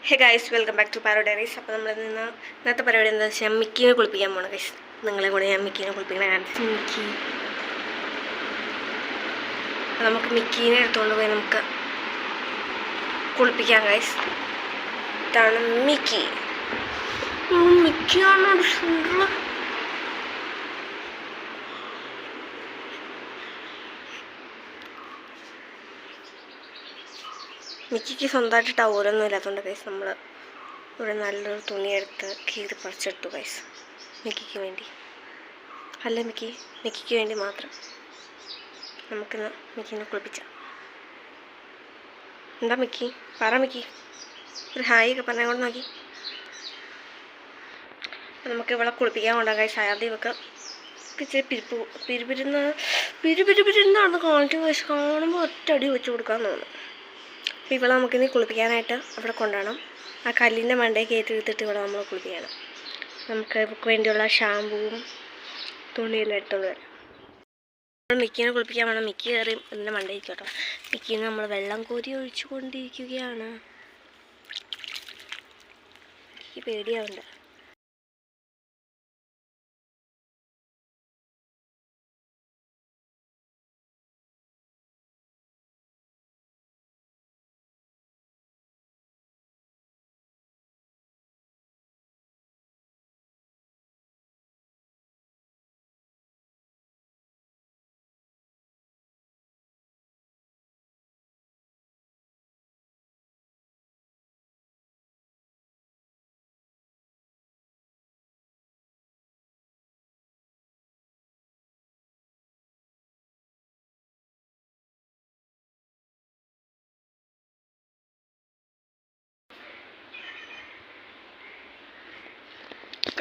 Hey guys, welcome back to Paro diaries. അപ്പോൾ നമ്മൾ ഇന്നത്തെ പരിപാടി എന്താ വെച്ചാൽ മിക്കീനെ കുളിപ്പിക്കാൻ പോകണം ഗൈസ്. നിങ്ങളെ കൂടെ ഞാൻ മിക്കീനെ കുളിപ്പിക്കണ കാണിച്ചു. നമുക്ക് മിക്കീനെ എടുത്തുകൊണ്ട് പോയി നമുക്ക് കുളിപ്പിക്കാം ഗൈസ്. ഇതാണ് മിക്കി. മിക്കിയാണ് സുന്ദര. മിക്കിക്ക് സ്വന്തമായിട്ട് ടവലൊന്നും ഇല്ലാത്തതുകൊണ്ട് ഗൈസ് നമ്മൾ ഇവിടെ നല്ലൊരു തുണിയെടുത്ത് കീറി പറിച്ചെടുത്തു ഗൈസ്. മിക്കിക്ക് വേണ്ടി അല്ല, മിക്കിക്ക് വേണ്ടി മാത്രം നമുക്കിന്ന് മിക്കിനെ കുളിപ്പിച്ചാം. എന്താ മിക്കി, പറ മിക്കി, ഒരു ഹായ് ഒക്കെ പറഞ്ഞ കൊണ്ട് നോക്കി. നമുക്ക് ഇവിടെ കുളിപ്പിക്കാൻ കൊണ്ടാ ഗൈസ്. ആദ്യം ഇവക്ക് ഇച്ചിരി പിരിപിരുന്നാണ് കാണിക്കും ഗൈസ്. കാണുമ്പോൾ ഒറ്റടി വെച്ച് കൊടുക്കാൻ തോന്നും. അപ്പോൾ ഇവിടെ നമുക്കിനി കുളിപ്പിക്കാനായിട്ട് അവിടെ കൊണ്ടുപോകണം. ആ കല്ലിൻ്റെ മണ്ടയിൽ കയറ്റി എടുത്തിട്ട് ഇവിടെ നമ്മൾ കുളിപ്പിക്കണം. നമുക്ക് ഇവർക്ക് വേണ്ടിയുള്ള ഷാമ്പുവും തുണിയെല്ലാം എടുത്തോണ്ട് വരാം. മിക്കീനെ കുളിപ്പിക്കാൻ വേണം. മിക്കി കയറി ഇതിൻ്റെ മണ്ടയിൽ കേട്ടോ. മിക്കീന്ന് നമ്മൾ വെള്ളം കോരി ഒഴിച്ചു കൊണ്ടിരിക്കുകയാണ്. എനിക്ക് പേടിയാവുന്നുണ്ട്.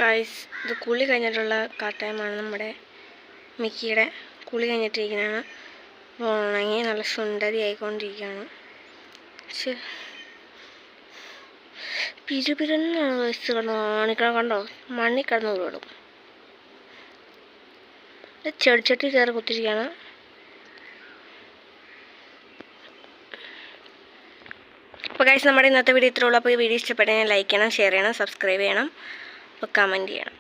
ഗൈസ്, ഇത് കുളി കഴിഞ്ഞിട്ടുള്ള ടൈമാണ്. നമ്മുടെ മിക്കിയുടെ കുളി കഴിഞ്ഞിട്ടിരിക്കുന്നതാണ്. ഉണങ്ങി നല്ല സുന്ദരി ആയിക്കൊണ്ടിരിക്കുകയാണ്. പക്ഷേ പിരുപിരുന്നാണ് ഗൈസ്. കിടന്നു മണിക്കിടന്ന് കണ്ടോ, മണ്ണിക്കിടന്ന് വിടും. ചെടിച്ചട്ടി കയറി കുത്തിരിക്കുകയാണ്. അപ്പോൾ ഗൈസ്, നമ്മുടെ ഇന്നത്തെ വീഡിയോ ഇത്രയുള്ളൂ. അപ്പോൾ ഈ വീഡിയോ ഇഷ്ടപ്പെട്ടെങ്കിൽ ലൈക്ക് ചെയ്യണം, ഷെയർ ചെയ്യണം, സബ്സ്ക്രൈബ് ചെയ്യണം, അപ്പോൾ കമൻറ്റ് ചെയ്യണം.